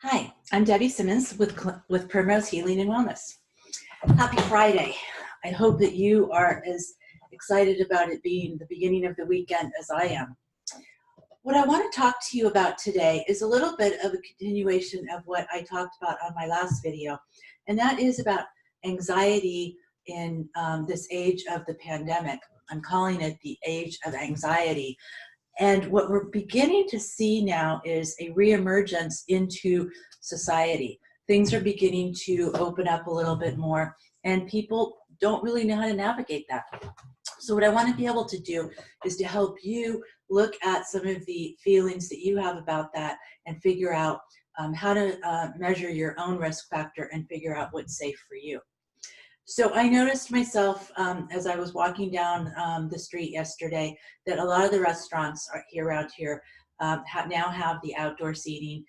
Hi, I'm Debbie Simmons with Primrose Healing and Wellness. Happy Friday. I hope that you are as excited about it being the beginning of the weekend as I am. What I want to talk to you about today is a little bit of a continuation of what I talked about on my last video, and that is about anxiety in this age of the pandemic. I'm calling it the age of anxiety. And what we're beginning to see now is a reemergence into society. Things are beginning to open up a little bit more, and people don't really know how to navigate that. So what I want to be able to do is to help you look at some of the feelings that you have about that and figure out how to measure your own risk factor and figure out what's safe for you. So I noticed myself as I was walking down the street yesterday that a lot of the restaurants around here now have the outdoor seating.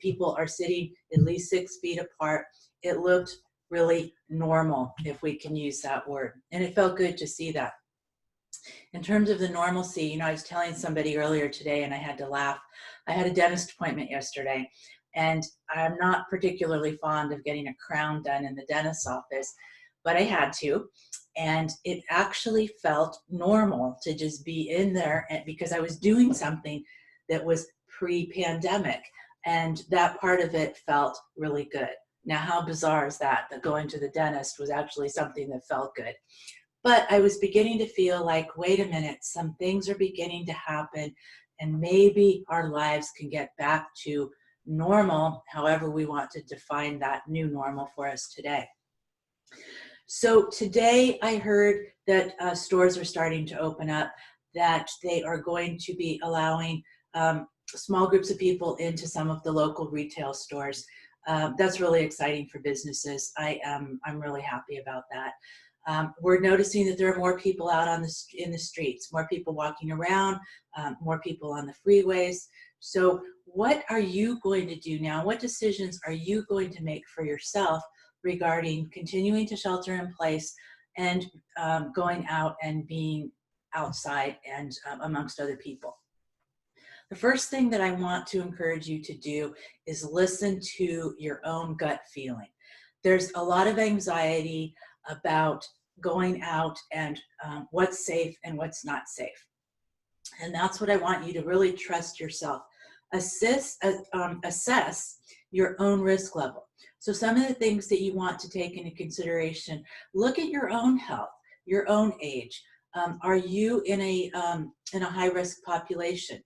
People are sitting at least 6 feet apart. It looked really normal, if we can use that word, and it felt good to see that. In terms of the normalcy, I was telling somebody earlier today, and I had to laugh. I had a dentist appointment yesterday, and I'm not particularly fond of getting a crown done in the dentist's office, but I had to, and it actually felt normal to just be in there because I was doing something that was pre-pandemic, and that part of it felt really good. Now, how bizarre is that going to the dentist was actually something that felt good? But I was beginning to feel like, wait a minute, some things are beginning to happen, and maybe our lives can get back to normal, however we want to define that new normal for us today. So today I heard that stores are starting to open up, that they are going to be allowing small groups of people into some of the local retail stores. That's really exciting for businesses. I'm really happy about that. We're noticing that there are more people out in the streets, more people walking around, more people on the freeways. So what are you going to do now? What decisions are you going to make for yourself regarding continuing to shelter in place and going out and being outside and amongst other people? The first thing that I want to encourage you to do is listen to your own gut feeling. There's a lot of anxiety about going out and what's safe and what's not safe. And that's what I want you to really trust yourself. Assess your own risk level. So some of the things that you want to take into consideration, look at your own health, your own age. Are you in a high risk population?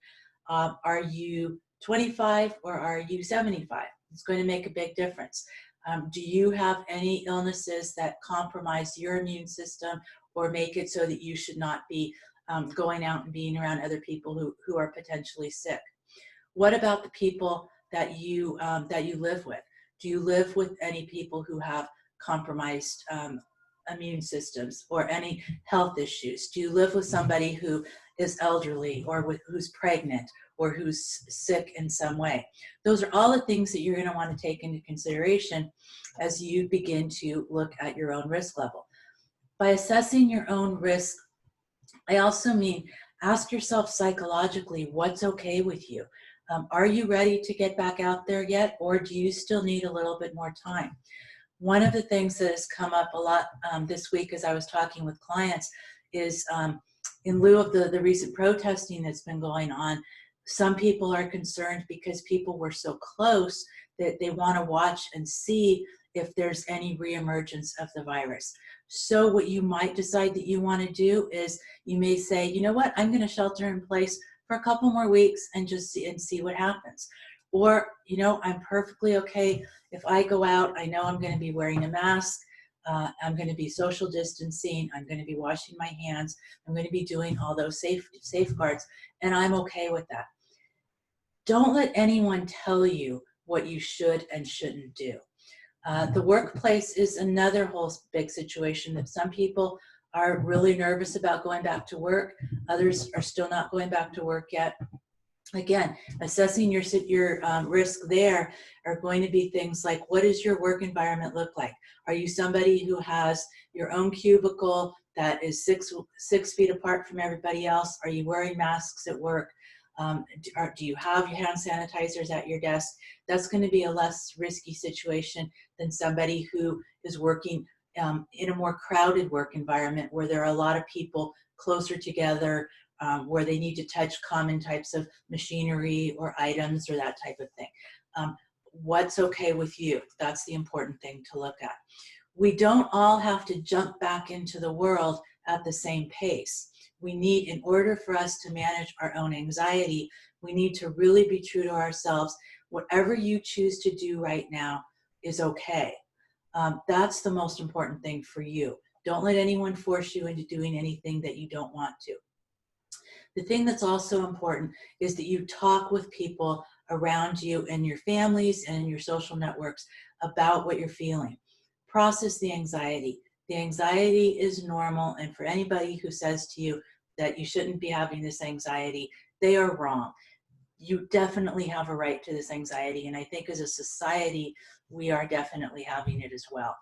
Are you 25 or are you 75? It's going to make a big difference. Do you have any illnesses that compromise your immune system or make it so that you should not be going out and being around other people who are potentially sick? What about the people that you live with? Do you live with any people who have compromised immune systems or any health issues? Do you live with somebody who is elderly or who's pregnant or who's sick in some way? Those are all the things that you're going to want to take into consideration as you begin to look at your own risk level. By assessing your own risk, I also mean ask yourself psychologically what's okay with you. Are you ready to get back out there yet, or do you still need a little bit more time? One of the things that has come up a lot this week as I was talking with clients is in lieu of the recent protesting that's been going on, some people are concerned because people were so close that they want to watch and see if there's any reemergence of the virus. So what you might decide that you want to do is you may say, you know what, I'm going to shelter in place for a couple more weeks and just see what happens. Or, I'm perfectly okay if I go out, I know I'm going to be wearing a mask, I'm going to be social distancing, I'm going to be washing my hands, I'm going to be doing all those safeguards, and I'm okay with that. Don't let anyone tell you what you should and shouldn't do. The workplace is another whole big situation that some people are really nervous about going back to work. Others are still not going back to work yet. Again, assessing your risk there are going to be things like, what does your work environment look like? Are you somebody who has your own cubicle that is six feet apart from everybody else? Are you wearing masks at work? Do you have your hand sanitizers at your desk? That's going to be a less risky situation than somebody who is working in a more crowded work environment where there are a lot of people closer together, where they need to touch common types of machinery or items or that type of thing. What's okay with you? That's the important thing to look at. We don't all have to jump back into the world at the same pace. We need, in order for us to manage our own anxiety, we need to really be true to ourselves. Whatever you choose to do right now is okay. That's the most important thing for you. Don't let anyone force you into doing anything that you don't want to. The thing that's also important is that you talk with people around you and your families and in your social networks about what you're feeling. Process the anxiety. The anxiety is normal, and for anybody who says to you that you shouldn't be having this anxiety, they are wrong. You definitely have a right to this anxiety, and I think as a society, we are definitely having it as well.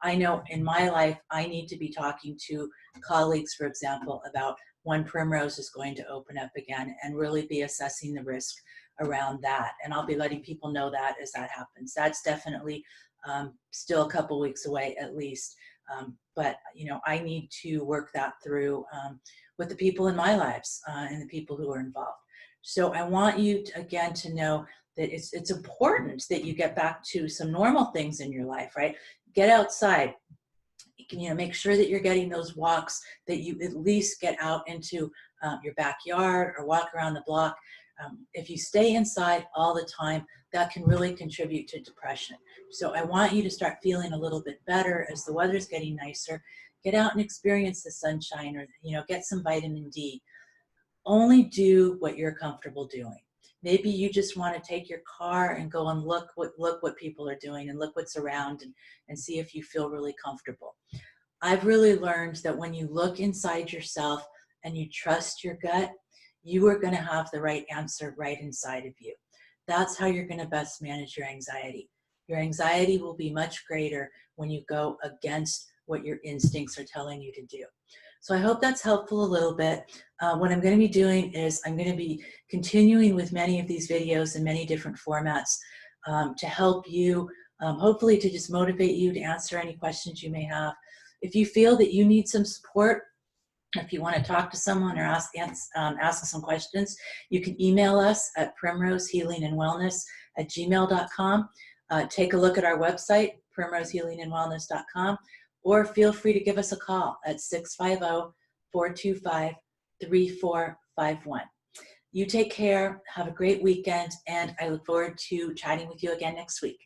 I know in my life, I need to be talking to colleagues, for example, about when Primrose is going to open up again and really be assessing the risk around that. And I'll be letting people know that as that happens. That's definitely still a couple weeks away at least. But I need to work that through with the people in my lives and the people who are involved. So I want you to, again, to know that it's important that you get back to some normal things in your life, right? Get outside. Make sure that you're getting those walks, that you at least get out into your backyard or walk around the block. If you stay inside all the time, that can really contribute to depression. So I want you to start feeling a little bit better as the weather's getting nicer. Get out and experience the sunshine, or get some vitamin D. Only do what you're comfortable doing. Maybe you just want to take your car and go and look what people are doing and look what's around and see if you feel really comfortable. I've really learned that when you look inside yourself and you trust your gut, you are going to have the right answer right inside of you. That's how you're going to best manage your anxiety. Your anxiety will be much greater when you go against what your instincts are telling you to do. So I hope that's helpful a little bit. What I'm going to be doing is I'm going to be continuing with many of these videos in many different formats to help you, hopefully to just motivate you to answer any questions you may have. If you feel that you need some support, if you want to talk to someone or ask some questions, you can email us at primrosehealingandwellness@gmail.com. Take a look at our website, primrosehealingandwellness.com, or feel free to give us a call at 650-425-3451. You take care, have a great weekend, and I look forward to chatting with you again next week.